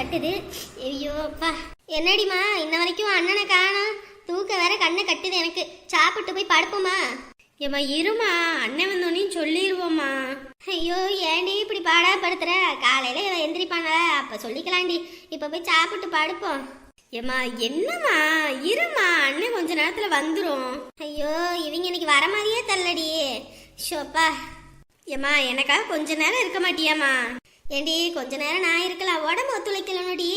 கட்டுது. ஐயோப்பா, என்னடிமா இன்ன வரைக்கும் அண்ணனை காணோம்? தூக்க வேற கண்ணை கட்டுது எனக்கு. சாப்பிட்டு போய் படுப்போமா? ஏம்மா இருமா, அண்ணன் வந்தோன்னே சொல்லிடுவோம்மா. ஐயோ ஏன்டி இப்படி பாடாப்படுத்துற? காலையில எந்திரிப்பாங்களா, அப்ப சொல்லிக்கலாண்டி. இப்ப போய் சாப்பிட்டு படுப்போம். ஏம்மா என்னம்மா இருமா, அண்ணன் கொஞ்ச நேரத்துல வந்துடும். ஐயோ இவங்க இன்னைக்கு வர மாதிரியே தள்ளடி. ஷோப்பா. ஏம்மா எனக்காக கொஞ்ச நேரம் இருக்க மாட்டியாம்மா? ஏண்டி கொஞ்ச நேரம் நான் இருக்கலாம், உடம்பு ஒத்துழைக்கலடி.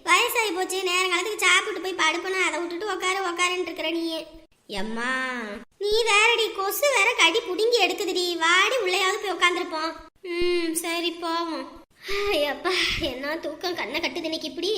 வயசாகி போச்சு, நேரம் காலத்துக்கு சாப்பிட்டு போய் படுப்பணும், அதை விட்டுட்டு உக்காருன்னு இருக்கிற நீ. எம்மா நீ வேறடி, கொசு வேற கடி புடுங்கி எடுக்குதுடி. வாடி உள்ளேயாவது போய் உட்காந்துருப்போம். சரி போவோம். ஐயப்பா என்ன தூக்கம் கண்ணை கட்டுது இன்னைக்கு. இப்படி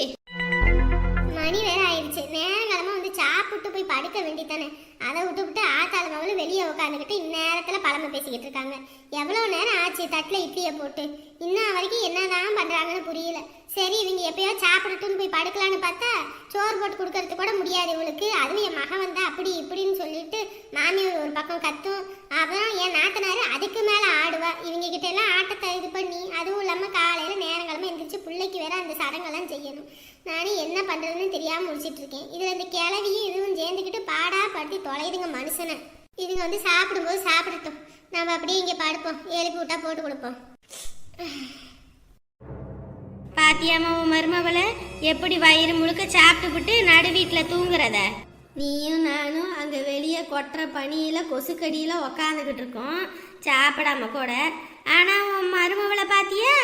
மணி வேற ஆயிடுச்சு, நேரங்காலமா வந்து சாப்பிட்டு போய் படுக்க வேண்டித்தானே. அதை விட்டு ஆத்தாள் மகளும் வெளியே உட்காந்துக்கிட்டு இந்நேரத்துல பழமை பேசிக்கிட்டு இருக்காங்க. எவ்வளவு நேரம் ஆச்சு தட்டுல இட்லியை போட்டு, இன்னும் வரைக்கும் என்னதான் பண்றாங்கன்னு புரியல. சரி இவங்க எப்பயோ சாப்பிடட்டுன்னு போய் படுக்கலான்னு பார்த்தா சோறு போட்டு கொடுக்கறது கூட முடியாது இவளுக்கு. அதுவும் என் மகன் வந்தா அப்படி இப்படின்னு சொல்லிட்டு மாமியார் ஒரு பக்கம் கத்தும், அப்புறம் என் நாத்தனாரு அதுக்கு மேல ஆடுவா. இவங்க கிட்ட எல்லாம் ஆட்டத்தை இது பண்ணி, அதுவும் இல்லாம காலையில நேரங்காலமா எந்திரிச்சு பிள்ளைக்கு வேற அந்த சடங்கெல்லாம் செய்யணும். நானும் என்ன பண்றதுன்னு தெரியாம முடிச்சிட்டு இருக்கேன். இதுல இந்த கிளவியும் இதுவும் சேர்ந்துக்கிட்டு பாடா படுத்தி தொலைதுங்க மனுஷனை. இதுங்க வந்து சாப்பிடும்போது சாப்பிடட்டும், நம்ம அப்படியே இங்க படுப்போம், எழுப்பி விட்டா போட்டு கொடுப்போம். பாத்தியாமா உன் மருமவளை எப்படி வயிறு முழுக்க சாப்பிட்டுவிட்டு நடு வீட்டில் தூங்குறத? நீயும் நானும் அங்கே வெளியே கொட்டுற பனியில் கொசுக்கடியில் உக்காந்துக்கிட்டு இருக்கோம் சாப்பிடாம கூட. ஆனால் உன் மருமவளை பாத்தியா,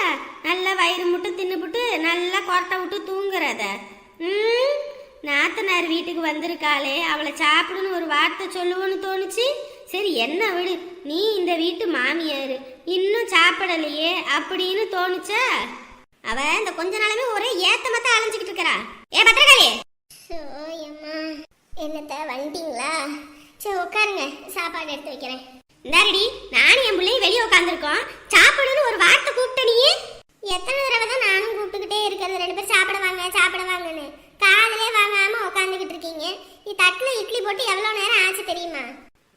நல்லா வயிறு மட்டும் தின்னுபிட்டு நல்லா கொட்டை விட்டு தூங்குறத. நாத்தனார் வீட்டுக்கு வந்திருக்காளே, அவளை சாப்பிடுன்னு ஒரு வார்த்தை சொல்லுவோன்னு தோணுச்சு. சரி என்ன விடு, நீ இந்த வீட்டு மாமியாரு, இன்னும் சாப்பிடலையே அப்படின்னு தோணுச்சா? அவ இந்த கொஞ்ச நாளுமே ஒரே ஏத்தமத்த அலைஞ்சுக்கிட்டு இருக்கறா. ஏ பத்திரகாளி, என்னத்த வந்துட்டீங்களா? சரி உட்காருங்க, சாப்பாடு எடுத்து வைக்கிறேன். இந்தாரடி, நானும் என் பிள்ளையும் வெளியே உட்காந்துருக்கோம், சாப்பிடுன்னு ஒரு வார்த்தை கூப்பிட்ட நீ. எத்தனை தடவை தான் நானும் கூப்பிட்டுக்கிட்டே இருக்கிறது, ரெண்டு பேரும் சாப்பிட வாங்கன்னு காதலே வாங்காம உட்காந்துக்கிட்டு இருக்கீங்க. நீ தட்டுல இட்லி போட்டு எவ்வளவு நேரம் ஆச்சு தெரியுமா?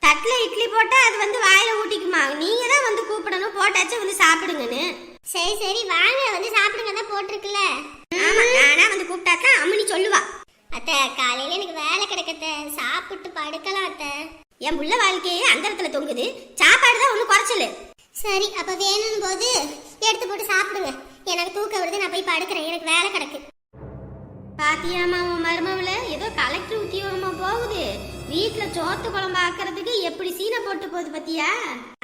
தட்டுல இட்லி போட்டா அது வந்து வாயில ஊட்டிக்குமா? நீங்க தான் வந்து கூப்பிடணும், போட்டாச்சு வந்து சாப்பிடுங்கன்னு. சரி வாங்க வந்து சாப்பிடுங்க தான் போட்டிருக்குல்ல. ஆமா நானா வந்து கூப்பிட்டாக்கா அம்மனி சொல்லுவா. அத்தை காலையில எனக்கு வேலை கிடைக்கத்த, சாப்பிட்டு படுக்கலாம் அத்தை. என் புள்ள வாழ்க்கையே அந்த இடத்துல தொங்குது, சாப்பாடு தான் ஒண்ணு குறைச்சலு. சரி அப்ப வேணும் போது எடுத்து போட்டு சாப்பிடுங்க, எனக்கு தூக்க விடுது, நான் போய் படுக்கிறேன், எனக்கு வேலை கிடக்கு. பாத்தியாமா உன் மருமவள ஏதோ கலெக்டர் உத்தியோகமா போகுது, வீட்டுல சோத்து குழம்பு ஆக்கிறதுக்கு எப்படி சீனை போட்டு போகுது பத்தியா?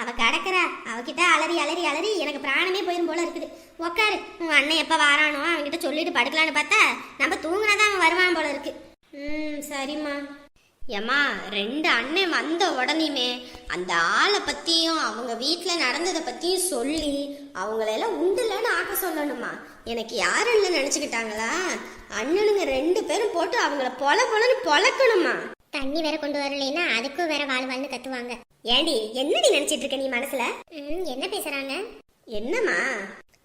அவ கிடக்குறா, அவகிட்ட அலறி எனக்கு பிராணமே போயிரும் போல இருக்குது. உக்காரு, உன் அண்ணன் எப்ப வாரானோ அவன்கிட்ட சொல்லிட்டு படுக்கலான்னு பார்த்தா நம்ம தூங்குனாதான் அவன் வருவான் போல இருக்கு. சரிம்மா. ஏம்மா ரெண்டு அண்ணன் வந்த உடனேயுமே அந்த ஆளை பத்தியும் அவங்க வீட்டுல நடந்ததை பத்தியும் சொல்லி அவங்களெல்லாம் உண்டுலன்னு ஆக்க சொல்லணுமா? எனக்கு யாருன்னு நினைச்சுக்கிட்டாங்களா? அண்ணனுங்க ரெண்டு பேரும் போட்டு அவங்கள பொலன்னு பொழக்கணுமா? தண்ணி வேற கொண்டு வரலைன்னா அதுக்கும் வேற வாழ்வாள்னு கத்துவாங்க. ஏண்டி என்னடி நினைச்சிட்டு இருக்க நீ மனசுல? என்ன பேசுறாங்க? என்னம்மா?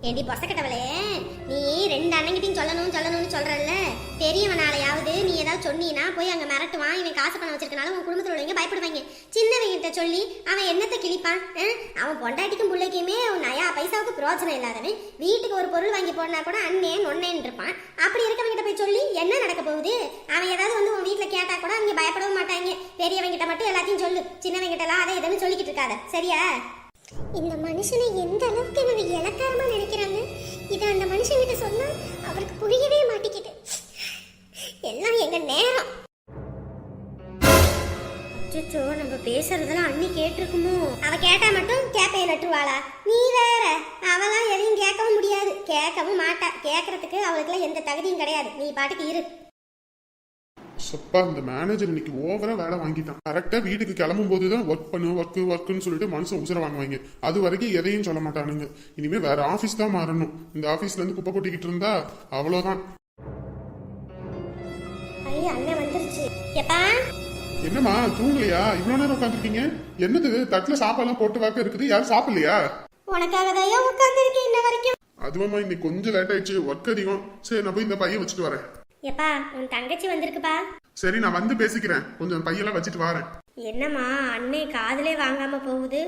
ஏண்டி பொசக்கட்டவளே, நீ ரெண்டு அண்ணங்கிட்டையும் சொல்லணும்னு சொல்றல்ல, பெரியவனாலையாவது நீ ஏதாவது சொன்னீனா போய் அங்க மிரட்டுவான். இவன் காசு பணம் வச்சிருக்கனால உன் குடும்பத்தில் உள்ளவங்க பயப்படுவாங்க. சின்னவங்கிட்ட சொல்லி அவன் என்னத்தை கிழிப்பான்? அவன் பொண்டாட்டிக்கும் பிள்ளைக்குமே நயா பைசாவுக்கு பிரோஜனம் இல்லாதவன், வீட்டுக்கு ஒரு பொருள் வாங்கி போனா கூட அண்ணேன்னு ஒன்னேன்னு இருப்பான். அப்படி இருக்கவங்கிட்ட போய் சொல்லி என்ன நடக்க போகுது? அவன் ஏதாவது வந்து உன் வீட்டுல கேட்டா கூட அவங்க பயப்படவும் மாட்டாங்க. பெரியவங்கிட்ட மட்டும் எல்லாத்தையும் சொல்லு, சின்னவங்கிட்ட எல்லாம் அதை எதுன்னு சொல்லிக்கிட்டு இருக்காத, சரியா? இந்த மனுஷனை எந்த அளவுக்கு இவங்க இலக்காரமா நினைக்கிறாங்க. இதை அந்த மனுஷன்கிட்ட சொன்னா அவருக்கு புரியவே மாட்டேங்குது. எல்லாம் எங்க நேரம். அச்சோ, நம்ம பேசுறதெல்லாம் அண்ணி கேட்டிருக்குமோ? அவ கேட்டா மட்டும் கேப்பைய நட்டுவாளா? நீ வேற, அவெல்லாம் எதையும் கேட்கவும் முடியாது, கேட்கவும் மாட்டா. கேட்கறதுக்கு அவளுக்குலாம் எந்த தகுதியும் கிடையாது. நீ பாட்டுக்கு இரு. சப்பா இந்த மேனேஜர் இன்னைக்கு ஓவரா வேலை வாங்கிட்டான். கரெக்டா வீட்டுக்கு கிளம்பும் போதுதான் ஒர்க்குன்னு சொல்லிட்டு மனுஷன் உசுர வாங்குவாங்க. அது வரைக்கும் எதையும் சொல்ல மாட்டானுங்க. இனிமே வேற ஆபீஸ் தான் மாறணும். இந்த ஆபீஸ்ல இருந்து குப்பை கொட்டிக்கிட்டு இருந்தா அவ்வளவுதான். என்னம்மா தூங்கலையா? இவ்வளவு நேரம் உட்காந்துருக்கீங்க? என்னது தட்டுல சாப்பாடுலாம் போட்டு வாக்க இருக்குது, யாரும் சாப்பிடலையா? அதுவாமா இன்னைக்கு கொஞ்சம் லேட் ஆயிடுச்சு, ஒர்க் அதிகம். சரி நான் போய் இந்த பையன் வச்சுட்டு வரேன். எப்பா உன் தங்கச்சி வந்திருக்குப்பா. சரி நான் வந்து பேசிக்கிறேன், கொஞ்சம் பையெல்லாம் வச்சுட்டு வரேன். என்னம்மா அண்ணே காதுலே வாங்காம போகுது?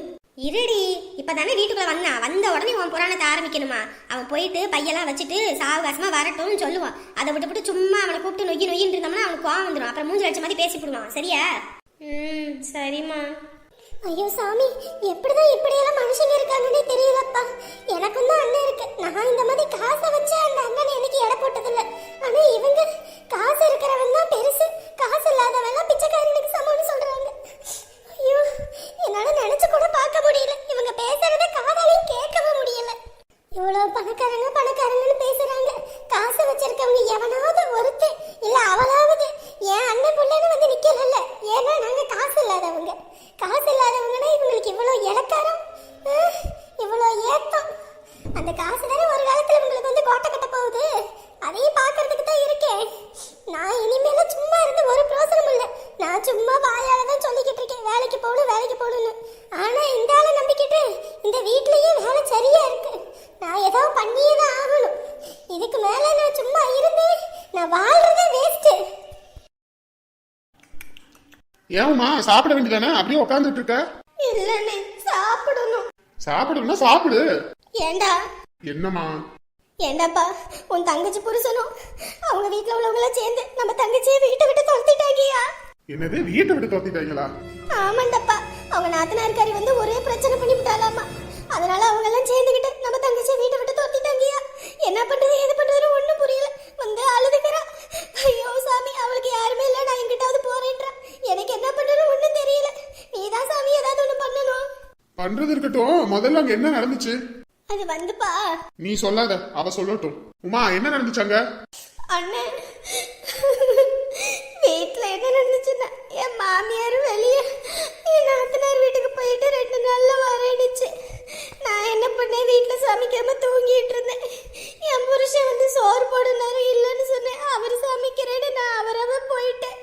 இருடி, இப்பதானே வீட்டுக்குள்ள வந்த உடனே உன் புராணத்தை ஆரம்பிக்கணுமா? அவன் போயிட்டு பையெல்லாம் வச்சுட்டு சாவகாசமா வரட்டும்னு சொல்லுவான். அதை விட்டு சும்மா அவனை கூப்பிட்டு நொய்யி நொய்யின்னு இருந்தோம்னா அவனுக்கு கோவம் வந்துடும். அப்புறம் மூஞ்சி அடிச்ச மாதிரி பேசி போடுவான். சரியா? சரிம்மா. ஐயோ சாமி, எப்படிதான் இப்படியெல்லாம் மனுஷங்க இருக்காங்கன்னே தெரியலப்பா. எனக்கும் தான் அண்ணன் இருக்கு. நான் இந்த மாதிரி காசை வச்சு அந்த அண்ணன் எனக்கு எடை போட்டதில்லை. ஆனா இவங்க காசு இருக்கிறவன் தான் பெருசு, காசு இல்லாதவன் பிச்சைக்காரனுக்கு சமம்னு சொல்றாங்க. ஐயோ, என்னால நினைச்சு கூட பார்க்க முடியல. இவங்க பேசுறத காதாலையும் கேட்கவும் முடியல. இவ்வளவு பணக்காரங்கன்னு பேசுறாங்க. காசு வச்சிருக்கவங்க எவனாவது ஒருத்தன் இல்ல அவளாவது என் அண்ணன் புள்ளன்னு வந்து நிக்கல. ஏன்னா நாங்க காசு இல்லாதவங்க. காசு இல்லாதவங்கன்னா இவங்களுக்கு இவ்வளவு இலக்காரம், இவ்வளவு ஏத்தம். அந்த காசு தானே ஒரு காலத்துல இவங்களுக்கு வந்து கோட்டை கட்ட போகுது. அதையும் பாக்குறதுக்கு தான் இருக்கேன். நான் இனிமேல சும்மா இருந்து ஒரு பிரோசனம் இல்லை. நான் சும்மா வாயால தான் சொல்லிக்கிட்டு இருக்கேன் வேலைக்கு போகணும்னு. ஆனா இந்த ஆளை நம்பிக்கிட்டு இந்த வீட்லயே வேலை சரியா இருக்கு. நான் ஏதாவது பண்ணியே தான் ஆகணும். இதுக்கு மேல நான் சும்மா இருந்தேன், நான் வாழ்றதே வேஸ்ட். ஏமா சாப்பிட வேண்டியதானே? அப்படியே உட்காந்துட்டு இருக்க? இல்லண்ணே, சாப்பிடணும். சாப்பிடணும்னா சாப்பிடு. ஏண்டா? என்னம்மா? ஏண்டாப்பா, உன் தங்கச்சி புருஷனும் அவங்க வீட்டுல உள்ளவங்கள சேர்ந்து நம்ம தங்கச்சியை வீட்டை விட்டு துரத்திட்டாங்கயா. என்னது, வீட்டை விட்டு துரத்திட்டாங்களா? ஆமாண்டப்பா, அவங்க நாத்தனார்காரி வந்து ஒரே பிரச்சனை பண்ணி விட்டாலாமா. அதனால அவங்க எல்லாம் சேர்ந்துகிட்டு நம்ம தங்கச்சியை வீட்டை விட்டு துரத்திட்டாங்கயா. என்ன பண்றது ஏது பண்றதுன்னு ஒண்ணும் புரியல. வந்து அழுதுக்கிறா. ஐயோ சாமி, அவளுக்கு யாருமே இல்ல, நான் எங்கிட்டாவது போறேன்றா. எனக்கு என்ன பண்றதுன்னு ஒண்ணும் தெரியல. நீதான் சாமி ஏதாவது ஒண்ணு பண்ணணும். பண்றது இருக்கட்டும், முதல்ல அங்க என்ன நடந்துச்சு? அது வந்துப்பா. நீ சொல்லாத, அவ சொல்லட்டும். உமா, என்ன நடந்துச்சாங்க? அண்ணே, வீட்டுல என்ன நடந்துச்சுன்னா, என் மாமியார் வெளியே என் நாத்தனார் வீட்டுக்கு போயிட்டு 2 நாள்ல வரேனுச்சு. நான் என்ன பண்ணேன், வீட்டுல சமைக்காம தூங்கிட்டு இருந்தேன். என் புருஷன் வந்து சோறு போடுனாரு, இல்லைன்னு சொன்னேன். அவர் சமைக்கிறேன்னு நான் அவரவ போயிட்டேன்.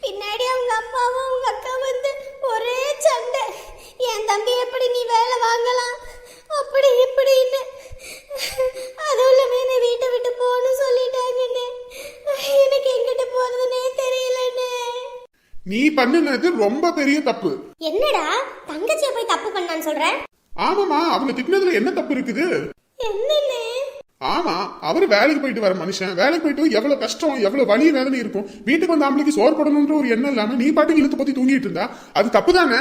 பின்னாடி அவங்க அம்மாவும் அவங்க அக்கா வந்து ஒரே சண்டை. என் தம்பி எப்படி நீ வேலை வாங்கலாம் அப்படி இப்படின்னு. அதுவுமே வீட்டை விட்டு போகணும்னு சொல்லிட்டாங்கன்னு. எனக்கு எங்கிட்ட போறதுன்னே தெரியலன்னு. நீ பண்ணுனது ரொம்ப பெரிய தப்பு. என்னடா தங்கச்சியை போய் தப்பு பண்ணான்னு சொல்ற? ஆமாமா, அவங்க திட்டினதுல என்ன தப்பு இருக்குது? என்னன்னு? ஆமா, அவரு வேலைக்கு போயிட்டு வர மனுஷன். வேலைக்கு போயிட்டு எவ்வளவு கஷ்டம், எவ்வளவு வலி வேதனை இருக்கும். வீட்டுக்கு வந்து ஆம்பளைக்கு சோறு போடணும்ன்ற ஒரு எண்ணம் இல்லாம நீ பாட்டுக்கு இழுத்து பத்தி தூங்கிட்டு இருந்தா அது தப்பு தானே?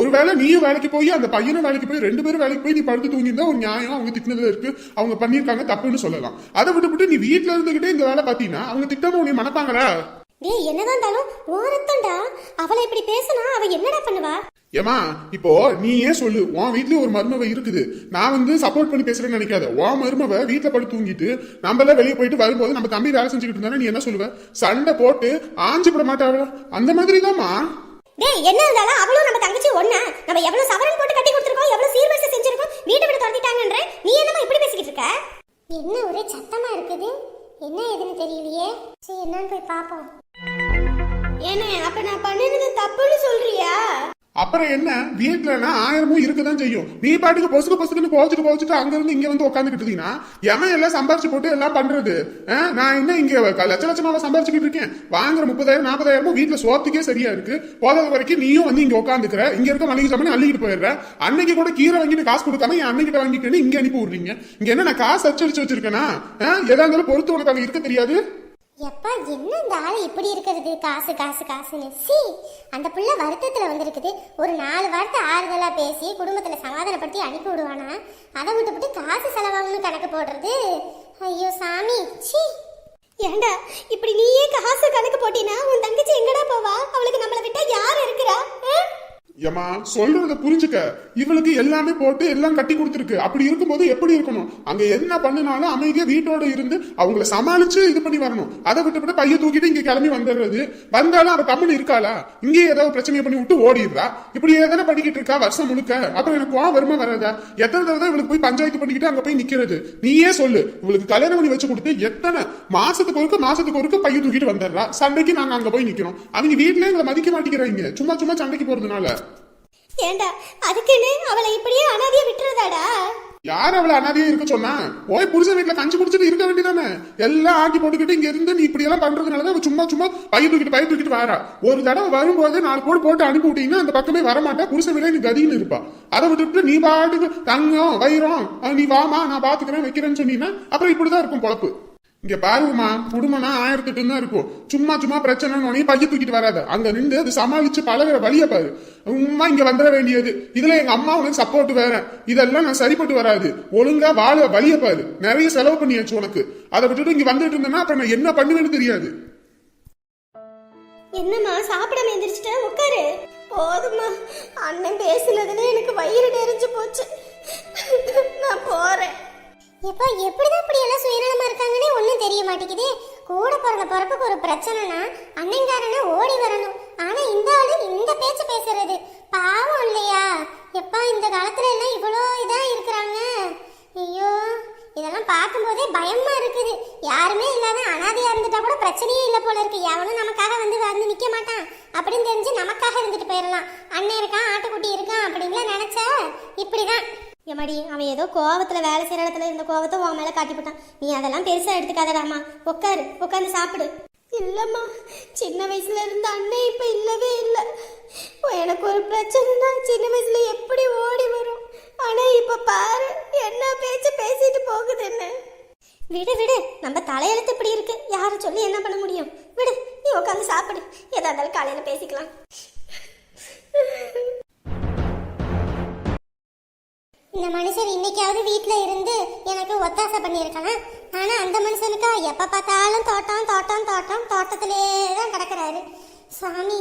ஒருவேளை நீயும் வேலைக்கு போய் அந்த பையனும் வேலைக்கு போய் 2 பேரும் வேலைக்கு போய் நீ படுத்து தூங்கியிருந்தா ஒரு நியாயம். அவங்க திட்டினதுல இருக்கு, அவங்க பண்ணிருக்காங்க, தப்புன்னு சொல்லலாம். அதை விட்டு நீ வீட்டுல இருந்துகிட்டே இந்த வேலை பாத்தீங்கன்னா அவங்க திட்டாம உன்னை மனப்பாங்களா? டேய், என்னதான் இருந்தாலும் ஓரத்தண்டா. அவளை இப்படி பேசினா அவ என்னடா பண்ணுவா? ஏமா, இப்போ நீ ஏன் சொல்லு, உன் வீட்லயே ஒரு மருமவ இருக்குது. நான் வந்து சப்போர்ட் பண்ணி பேசுறேன்னு நினைக்காத. உன் மருமவ வீட்டுல படுத்து தூங்கிட்டு நம்ம எல்லாம் வெளியே போயிட்டு வரும்போது நம்ம தம்பி வேலை செஞ்சுக்கிட்டு இருந்தா நீ என்ன சொல்லுவ? சண்டை போட்டு ஆஞ்சு போட மாட்டாவா? அந்த மாதிரி தான்மா. டேய், என்ன இருந்தாலும் அவளும் நம்ம தங்கச்சி ஒண்ணா. நம்ம எவ்வளவு சவரன் போட்டு கட்டி கொடுத்துருக்கோம், எவ்வளவு சீர்வரிசை செஞ்சிருக்கோம். வீட்டை விட்டு துரத்திட்டாங்கன்ற நீ என்னமா இப்படி பேசிக்கிட்டு இருக்க? என்ன ஒரே சத்தமா இருக்குது, என்ன ஏதுன்னு தெரியலையே. சரி, என்னன்னு போய் பாப்போம். ஏனே, அப்ப நான் பண்ணினது தப்புன்னு சொல்றியா? அப்புறம் என்ன, வீட்டுலன்னா 1000 இருக்கதான் செய்யும். நீ பாட்டுக்கு பொசுக்குன்னு கோச்சிட்டு அங்க இருந்து இங்க வந்து உட்காந்துக்கிட்டீங்கன்னா எவன் எல்லாம் சம்பாரிச்சு போட்டு எல்லாம் பண்றது? நான் என்ன இங்க லட்சமாவா சம்பாரிச்சுக்கிட்டு இருக்கேன்? வாங்குற 30,000 40,000 வீட்டுல சோத்துக்கே சரியா இருக்கு. போதாத வரைக்கும் நீயும் வந்து இங்க உட்காந்துக்கிற. இங்க இருக்க மளிகை சாமான் அள்ளிக்கிட்டு போயிடுற. அன்னைக்கு கூட கீரை வாங்கிட்டு காசு கொடுக்காம என் அன்னைக்கிட்ட வாங்கிக்கன்னு இங்க அனுப்பி விடுறீங்க. இங்க என்ன நான் காசு அடிச்சு வச்சிருக்கேனா? எதா இருந்தாலும் பொறுத்து உனக்கு அங்க இருக்க தெரியாது. எப்பா, என்ன இந்த ஆளு இப்படி இருக்கிறது? காசு காசு காசுன்னு. சி, அந்த புள்ள வருத்தத்துல வந்திருக்குது. ஒரு 4 வார்த்தை ஆறுதலா பேசி குடும்பத்துல சமாதானப்படுத்தி அனுப்பி விடுவானா? அதை விட்டு காசு செலவாகணும்னு கணக்கு போடுறது. ஐயோ சாமி, சி. ஏண்டா இப்படி நீயே காசு கணக்கு போட்டினா உன் தங்கச்சி எங்கடா போவா? அவளுக்கு நம்மளை விட்டா யார் இருக்கிறா? ஏமா, சொல்றத புரிஞ்சுக்க. இவளுக்கு எல்லாமே போட்டு எல்லாம் கட்டி கொடுத்துருக்கு. அப்படி இருக்கும்போது எப்படி இருக்கணும்? அங்க என்ன பண்ணினாலும் அமைதியா வீட்டோட இருந்து அவங்கள சமாளிச்சு இது பண்ணி வரணும். அதை விட்டு பைய தூக்கிட்டு இங்க கிளம்பி வந்துடுறது. வந்தாலும் அவ கம்முன்னு இருக்காளா? இங்கே ஏதாவது பிரச்சனையை பண்ணி விட்டு ஓடிடுறா. இப்படி ஏதானே பண்ணிக்கிட்டு இருக்கா வருஷம் முழுக்க. அப்புறம் எனக்கு வருமா வராதா? எத்தனை தடவை இவளுக்கு போய் பஞ்சாயத்து பண்ணிக்கிட்டு அங்க போய் நிக்கிறது? நீயே சொல்லு. இவளுக்கு கல்யாணம் பண்ணி வச்சு கொடுத்து எத்தனை மாசத்துக்கு ஒருக்க பைய தூக்கிட்டு வந்துடுறா. சண்டைக்கு நாங்க அங்க போய் நிக்கிறோம். அவங்க வீட்டுல எங்களை மதிக்க மாட்டேங்கிறாங்க, சும்மா சண்டைக்கு போறதுனால. ஏண்டா அதுக்குன்னு அவளை இப்படியே அனாதையா விட்டுறதாடா? யார் அவளை அனாதையா இருக்க சொன்னா? போய் புருஷன் வீட்டுல கஞ்சி குடிச்சிட்டு இருக்க வேண்டியதானே? எல்லாம் ஆக்கி போட்டுக்கிட்டு இங்க இருந்து நீ இப்படி எல்லாம் பண்றதுனாலதான் அவ சும்மா சும்மா பைய தூக்கிட்டு வாரா. ஒரு தடவை வரும்போது 4 கோடி போட்டு அனுப்பி விட்டீங்கன்னா அந்த பக்கமே வரமாட்டா. புருஷன் வீட்டுல நீ கதின்னு இருப்பா. அதை விட்டுட்டு நீ பாட்டுக்கு தங்கம் வைரம் நீ வாமா நான் பாத்துக்கிறேன் வைக்கிறேன்னு சொன்னீங்கன்னா அப்புறம் இப்படிதான் இருக்கும் பொழப்பு. இங்க பாருமா, குடும்பம்னா 1008 தான் இருக்கும். சும்மா சும்மா பிரச்சனை பைய தூக்கிட்டு வராத. அங்க நின்று அது சமாளிச்சு பழகிற வழிய பாரு. உண்மை இங்க வந்துட வேண்டியது. இதுல எங்க அம்மா உனக்கு சப்போர்ட் வேற. இதெல்லாம் நான் சரிப்பட்டு வராது. ஒழுங்கா வாழ வழிய பாரு. நிறைய செலவு பண்ணியாச்சு உனக்கு. அதை விட்டுட்டு இங்க வந்துட்டு இருந்தேன்னா அப்புறம் நான் என்ன பண்ணுவேன்னு தெரியாது. என்னம்மா சாப்பிடாம எந்திரிச்சிட்ட? உட்காரு. போதுமா, அண்ணன் பேசுனதுல எனக்கு வயிறு நிறைஞ்சு போச்சு. நான் போறேன். எப்பா எப்படிதான் இப்படி எல்லாம் சுயநலமா இருக்காங்கன்னே ஒன்றும் தெரிய மாட்டேங்குது. கூட பிறந்த பிறப்புக்கு ஒரு பிரச்சனைனா அண்ணங்காரனா ஓடி வரணும். ஆனா இந்த ஆளு இந்த பேச்சு பேசுறது பாவம் இல்லையா? எப்பா இந்த காலத்துல எல்லாம் இவ்வளோ இதா இருக்கிறாங்க. ஐயோ, இதெல்லாம் பார்க்கும்போதே பயமா இருக்குது. யாருமே இல்லாத அனாதையா இருந்துட்டா கூட பிரச்சனையே இல்லை போல இருக்கு. எவனும் நமக்காக வந்து நிக்க மாட்டான் அப்படின்னு தெரிஞ்சு நமக்காக இருந்துட்டு போயிடலாம். அண்ணன் இருக்கான், ஆட்டுக்குட்டி இருக்கான் அப்படின்லாம் நினைச்சா இப்படிதான். எம்மாடி, அவன் ஏதோ கோவத்துல வேலை செய்யற இடத்துல இருந்த கோவத்தை உன் மேல காட்டிவிட்டான். நீ அதெல்லாம் பெருசா எடுத்துக்காதடாமா. உட்காந்து சாப்பிடு. இல்லம்மா, சின்ன வயசுல இருந்த அண்ணன் இப்ப இல்லவே இல்லை. எனக்கு ஒரு பிரச்சனைனா சின்ன வயசுல எப்படி ஓடி வரும். ஆனா இப்ப பாரு என்ன பேச்சு பேசிட்டு போகுது. என்ன விடு, நம்ம தலையெழுத்து இப்படி இருக்கு. யாரும் சொல்லி என்ன பண்ண முடியும்? விடு, நீ உட்காந்து சாப்பிடு. எதா இருந்தாலும் காலையில பேசிக்கலாம். இந்த மனுஷன் இன்னைக்காவது வீட்டுல இருந்து எனக்கு ஒத்தாசை பண்ணியிருக்கானா? ஆனா அந்த மனுஷனுக்கா எப்ப பார்த்தாலும் தோட்டத்திலே தான் கிடக்குறாரு. சாமி,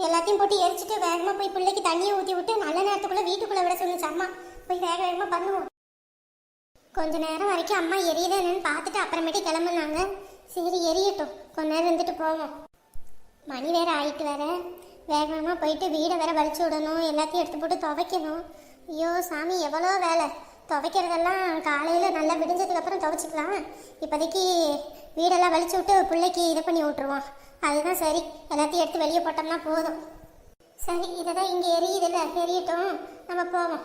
எல்லாத்தையும் போட்டு எரிச்சிட்டு வேகமா போய் பிள்ளைக்கு தண்ணியை ஊற்றி விட்டு நல்ல நேரத்துக்குள்ள வீட்டுக்குள்ள விட சொல்லுச்சு அம்மா. போய் வேகமா பண்ணுவோம். கொஞ்ச நேரம் வரைக்கும் அம்மா எரியுது என்னன்னு பார்த்துட்டு அப்புறமேட்டு கிளம்புனாங்க. சரி எரியட்டும், கொஞ்ச நேரம் இருந்துட்டு போவோம். மணி வேற ஆயிட்டு வேற. வேகமா போயிட்டு வீடை வேற வலிச்சு விடணும். எல்லாத்தையும் எடுத்து போட்டு துவைக்கணும். ஐயோ சாமி, எவ்வளோ வேலை. துவைக்கிறதெல்லாம் காலையில் நல்லா விடிஞ்சதுக்கு அப்புறம் துவைச்சிக்கலாம். இப்போதைக்கு வீடெல்லாம் வலிச்சு விட்டு பிள்ளைக்கு இது பண்ணி விட்டுருவோம். அதுதான் சரி. எல்லாத்தையும் எடுத்து வெளியே போட்டோம்னா போதும். சரி, இதை தான் இங்கே எரியுதில்ல, எரியட்டும், நம்ம போவோம்.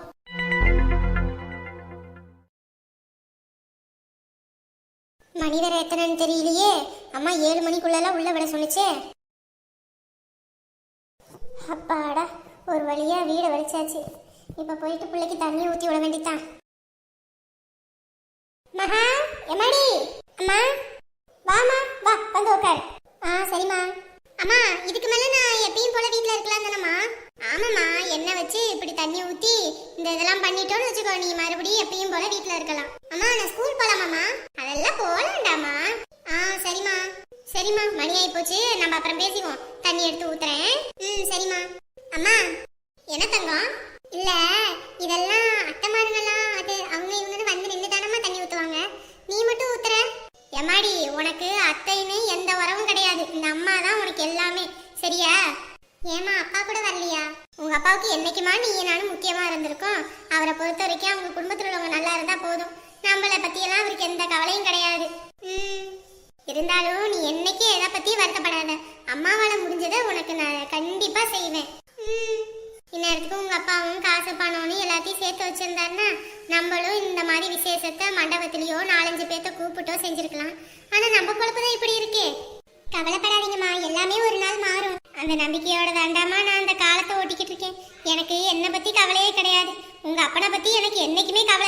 மணி வேற எத்தனைன்னு தெரியலையே. அம்மா 7 மணிக்குள்ளெல்லாம் உள்ள விட சொன்னிச்சே. அப்பாடா, ஒரு வழியா வீடை வலிச்சாச்சு. இப்ப போயிட்டு பிள்ளைக்கு தண்ணி ஊத்தி விட வேண்டியதான். மகா, எம்மாடி, அம்மா வாமா, வா வந்து உட்காரு. சரிம்மா. அம்மா, இதுக்கு மேல நான் எப்பயும் போல வீட்டுல இருக்கலாம் தானம்மா? ஆமாம்மா, எண்ணெய் வச்சு இப்படி தண்ணி ஊத்தி இந்த இதெல்லாம் பண்ணிட்டோன்னு வச்சுக்கோ, நீ மறுபடியும் எப்பயும் போல வீட்டுல இருக்கலாம். அம்மா, நான் ஸ்கூல் போலாமாம்மா? அதெல்லாம் போலாண்டாமா. சரிம்மா, மணி ஆகி போச்சு, நம்ம அப்புறம் பேசிக்குவோம். தண்ணி எடுத்து ஊத்துறேன். சரிம்மா. அம்மா, என்ன தங்கம்? இல்ல, இதெல்லாம் அத்தைமாருங்கெல்லாம் அது அவங்க இவங்கன்னு வந்து நின்று தானம்மா தண்ணி ஊத்துவாங்க. நீ மட்டும் ஊத்துற? எம்மாடி, உனக்கு அத்தைன்னு எந்த உறவும் கிடையாது. இந்த அம்மா தான் உனக்கு எல்லாமே. சரியா? ஏமா, அப்பா கூட வரலையா? உங்க அப்பாவுக்கு என்னைக்குமா நீ நானும் முக்கியமா இருந்திருக்கோம். அவரை பொறுத்த வரைக்கும் அவங்க குடும்பத்தில் உள்ளவங்க நல்லா இருந்தா போதும். நம்மளை பத்தியெல்லாம் அவருக்கு எந்த கவலையும் கிடையாது. இருந்தாலும் நீ என்னைக்கு எதை பத்தியும் வருத்தப்படாத. அம்மாவால முடிஞ்சதை உனக்கு நான் கண்டிப்பா செய்வேன். இந்நேரத்துக்கு உங்க அப்பாவும் காசு பணம்னு எல்லாத்தையும் சேர்த்து வச்சிருந்தாருன்னா நம்மளும் இந்த மாதிரி விசேஷத்தை மண்டபத்திலயோ 4-5 பேர்த்த கூப்பிட்டோ செஞ்சிருக்கலாம். ஆனா நம்ம பொழப்புதான் இப்படி இருக்கே. கவலைப்படாதீங்கம்மா, எல்லாமே ஒரு நாள் மாறும். அந்த நம்பிக்கையோட தாண்டாமா நான் அந்த காலத்தை ஓட்டிக்கிட்டு இருக்கேன். எனக்கு என்னை பத்தி கவலையே கிடையாது. உங்க அப்பனை பத்தி எனக்கு என்னைக்குமே கவலை